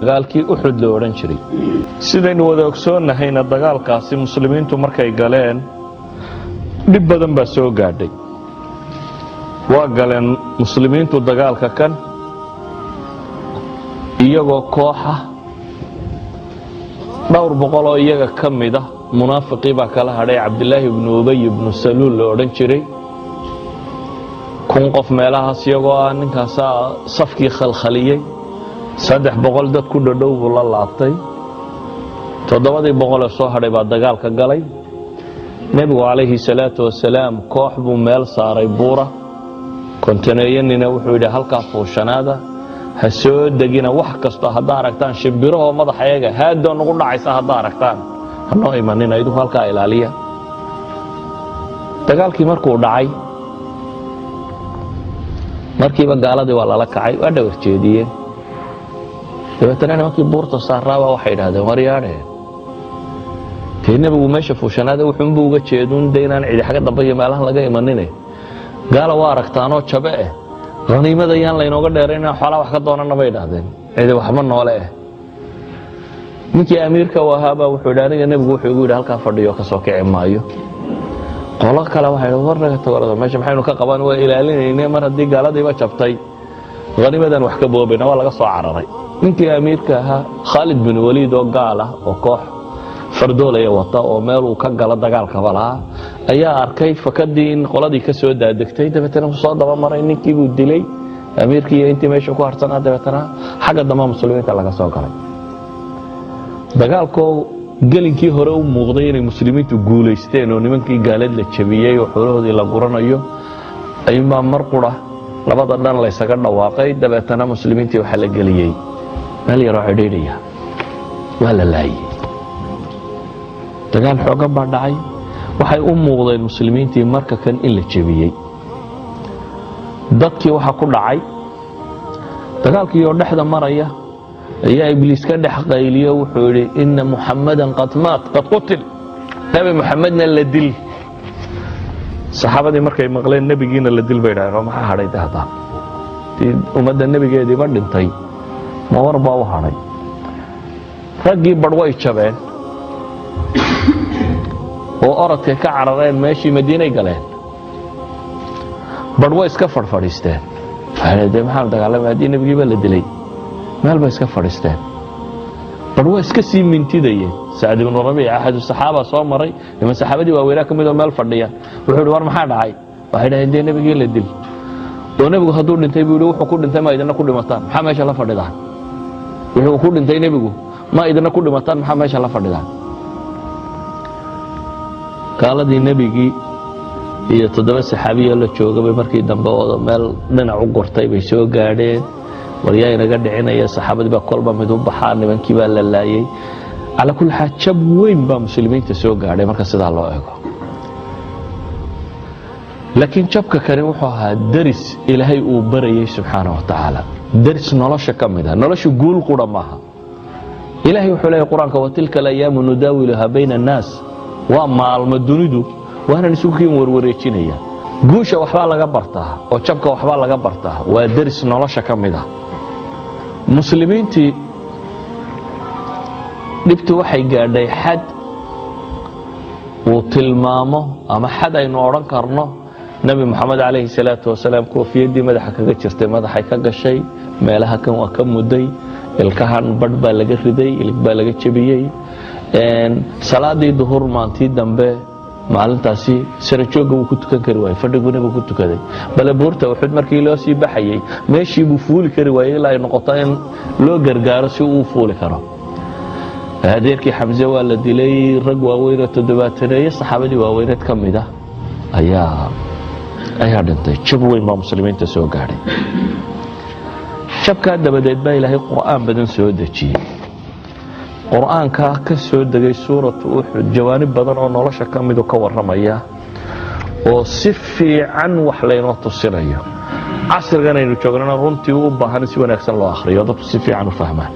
dagaalkii Uxud la oran jiray sidaynu wada ogsoonahay dagaalkaasi muslimiintu markay galeen dib badan baa soo gaadhay waa galeen muslimiintu dagaalka kan iyagoo kooxa dhowr boqol oo iyaga kamida munaafiqii baa kala hadhay Cabdulaahi ibn Ubay ibn Salul la oran jiray kun qof meelahaas iyagoo ninkaas safkii khalkhaliyay 300 dad ku dhadhow buu la laabtay 700 soo hadhay baa dagaalka galay nabigu calayhi salaatu wasalaam koox buu meel saaray buura kontaneeyanina wuxuu yidhi halkaa fuushanaada ha soo degina wax kasta haddaa aragtaan shimbirahoo madaxayaga haadoo nagu dhacaysa haddaa aragtaan hanoo imanina idinku halkaa ilaaliya dagaalkii markuu dhacay markiiba gaaladii waa lala kacay waa dhawr jeediyeen dabeetana nimankii buurta saaraaba waxay yidhaahdeen waryaadhe tee nabigu meesha fuushanaada wuxuunbuu uga jeeduun de inaan cidi xagga dambe iyo meelahan laga imanine gaala waa aragtaanoo jabe haniimada yaan laynooga dheerayn xoolaa wax ka doonana bay yidhaahdeen cidi waxba noole ninkii amiirka u ahaabaa wuxuu yidhi aniga nebigu wuxuu igu yidhi halkaa fadhiyo ka soo kici maayo qolo kale waxay yidhi warnaga tawarada meesha maxaynu ka qaban waa ilaalinayne mar haddii gaaladiiba jabtay haniimadan wax ka boobayna waa laga soo cararay ninkii amiirka ahaa Khalid bin Walid oo gaal ah oo koox fardoolaya wata oo meel uu ka gala dagaalka balaa ayaa arkay fakadii in qoladii ka soo daadegtay dabeetana soo daba maray ninkii buu dilay amiirkii intii meesha ku harsanaa dabeetana xagga dama muslimiinta laga soo galay dagaalkoo gelinkii hore u muuqday inay muslimiintu guuleysteen oo nimankii gaalad la jabiyay oo xoolahoodii la guranayo ayma mar qura labada dhan la isaga dhawaaqay dabeetana muslimiintii waxa la geliyay meel yar oo xidhiidhiya waa la laayay dagaal xoogan baa dhacay waxay u muuqdeen muslimiintii marka kan in la jabiyay dadkii waxa ku dhacay dagaalkii oo dhexda maraya ayaa ibliis ka dhex qayliyo wuxuu yidhi inna muhammadan qad maat qad qutil nabi muhammadna la dil saxaabadii markay maqleen nabigiina la dil bay yidhahdeen maxaa hadhay dahda ummadda nabigeedii ba dhintay ma war baa u hadhay raggii badh way jabeen oo orodka ka carareen meeshii Madiina galeen badh way iska fadhiisteen faareede maxaa dagaalamay hadii nabigiiba la dilay meel bay iska fadhiisteen badh way iska sii mintidayeen Saad ibn Rabi' ahad saxaaba soo maray ima saxaabadii waa weeraa kamid oo meel fadhiya wuxuu war maxaa dhacay waxay dhahayn nabigii la dil oo nabigu haduu dhintay buu wuxuu ku dhintay ma idina ku dhimataan maxaa meesha la fadhidaan wuxuu ku dhintay nabigu ma idina ku dhimataan maxaa meesha la fadhidaan kaaladii nabigii iyo 7 saxaabiyo la joogay markii dambe oo meel dhinac u gortay bay soo gaadheen wariyaa inaga dhicinaya saxaabadii baa kolba mid u baxaan nimankii baa la laayay ala kulli xajab weyn baa muslimiinta soo gaadhay marka sidaa loo eego laakiin jabka kale wuxuu ahaa daris ilaahay uu barayay subxaanahu wa ta'ala daris nolosha kamida nolosha guul qura maaha ilaahay wuxuu leeyahay quraanka wa tilka al-ayaamu nudaawiluha bayna an-naas waa maalmo dunidu waana isugu warwareejinaya guusha waxba laga bartaa oo jabka waxba laga bartaa waa daris nolosha kamida muslimiintii dibtu waxay gaadhay xad uu tilmaamo ama xad aynu oran karno nabi maxamed calayhi salaatu wasalaam koofiyadii madaxa kaga jirtay madaxay ka gashay meelaha kan waa ka muday ilkahan badh baa laga riday ilk baa laga jabiyay salaadii duhur maantii dambe maalintaasi sare jooga uu ku tukan kari waayay fadhiguna uu ku tukaday bal buurta Uxud markii loo sii baxayay meeshii buu fuuli kari waayay ilaa ay noqoto in loo gargaaro si uu fuuli karo adeerkii Xamza waa la dilay rag waaweyn oo 70 saxaabadii waaweyn kamid ah ayaa dhintay jab weyn baa muslimiinta soo gaadhay jabka dabadeed baa Ilaahay quraan badan soo dejiyay quraanka ka soo degay suuratu Uxud jawaanib badan oo nolosha kamid ka waramaya oo si fiican wax leeynoo tusinayo casrigan aynu joognana runtii u baahan si wanaagsan loo akhriyo dadku si fiican u fahmaan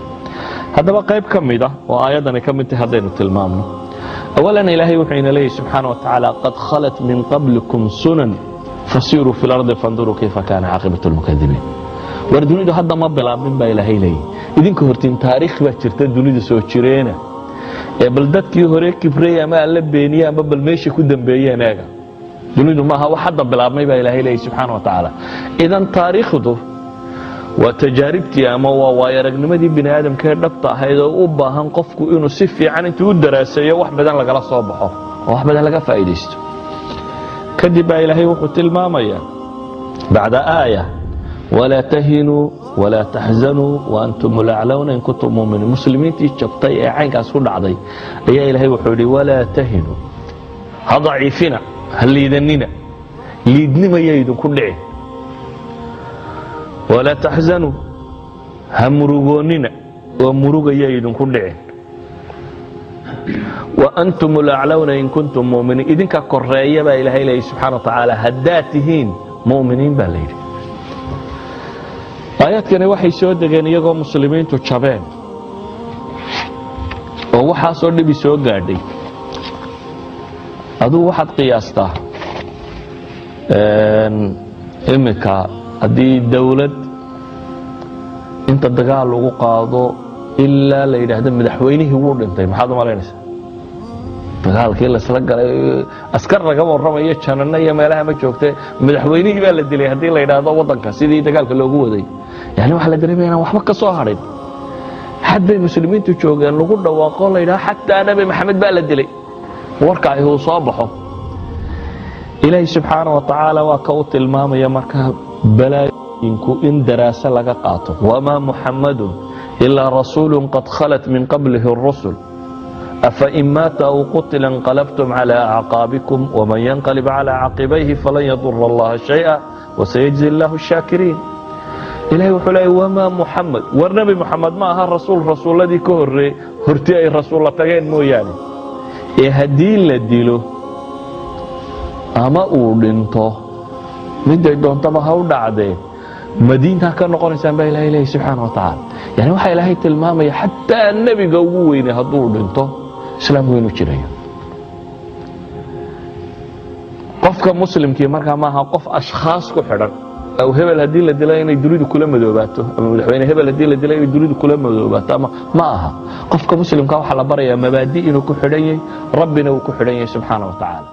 haddaba qayb kamid ah oo aayadani kamid tahay hadaynu tilmaamno awalan Ilaahay wuxuu ina leeyahay subhanahu wa ta'ala qad khalat min qablikum sunan fasiru fil ardi fanduru kayfa kana aqibatu al-mukaththimin wardunidu hadda ma bilaabin baa Ilaahay leeyahay idinka hortiin taariikh baa jirta dunida soo jireena ee bal dadkii hore kibrey ama alla beeniye ama bal meesha ku dambeeyeen eega dunidu maaha wax hadda bilaabmay baa ilaahay leeyahay subxaanahu wa tacaala idan taariikhdu waa tajaaribtii ama waa waayaragnimadii bini aadamka ee dhabta ahayd oo u baahan qofku inuu si fiican intuu u daraaseeyo wax badan lagala soo baxo oo wax badan laga faa'iidaysto kadib baa ilaahay wuxuu tilmaamayaa bacda aaya walaa tahinuu walaa taxzanuu waantum laclawna in kuntum muuminiin muslimiintii jabtay ee caynkaas ku dhacday ayaa ilaahay wuxuu yidhi walaa tahinuu ha daciifina ha liidanina liidnimaya idinku dhici walaa taxzanuu ha murugoonnina oo murugaya idinku dhicin waantum laclawna in kuntum muuminiin idinka koreeya baa ilaahay leeyahay subxaana wa tacaala haddaad tihiin mu'miniin baa la yidhi aayaadkani waxay soo degeen iyagoo muslimiintu jabeen oo waxaasoo dhibi soo gaadhay adugu waxaad qiyaastaa iminka haddii dawlad inta dagaal lagu qaado ilaa la yidhaahdo madaxweynihii wuu dhintay maxaad u malaynaysaa dagaalkii laysla galay askar laga warramayo janano iyo meelaha ma joogte madaxweynihii baa la dilay haddii la yidhaahdo waddanka sidii dagaalka loogu waday yani waxaa la dareemaya inaan waxba ka soo hadhin xad bay muslimiintu joogeen lagu dhawaaqo la yidhaho xataa nabi maxamed baa la dilay warka ay uu soo baxo ilaahay subxaana wa tacaala waa ka u tilmaamaya marka balaayinku in daraaso laga qaato wamaa muxammadun ilaa rasuulun qad khalat min qablihi اrusul afain maata aw qutila انqalabtum cala acqaabikum waman yanqalib cala caqibayhi falan yadura allaha shayئa wasayajzi allahu الshaakiriin ilahay wuxuu leeyahy wamaa muxamed war nebi moxamed ma aha rasuul rasuulladii ka horreey hortii ay rasuulla tageen mooyaane ee haddii la dilo ama uu dhinto miday doontaba ha u dhacdee madiintaa ka noqonaysaan baa ilahay leeyahy subxaana wa tacaala yani waxaa ilaahay tilmaamaya xataa nebiga ugu weynay hadduu dhinto islaamku inuu jirayo qofka muslimkii markaa maaha qof ashkhaas ku xidhan aw hebel haddii la dila inay dunidu kula madoobaato ama madaxweyne hebel haddii la dila inay dunidu kula madoobaato ama ma aha qofka muslimka waxaa la barayaa mabaadi inuu ku xidhan yahay rabbina uu ku xidhan yahay subxaana wa tacaala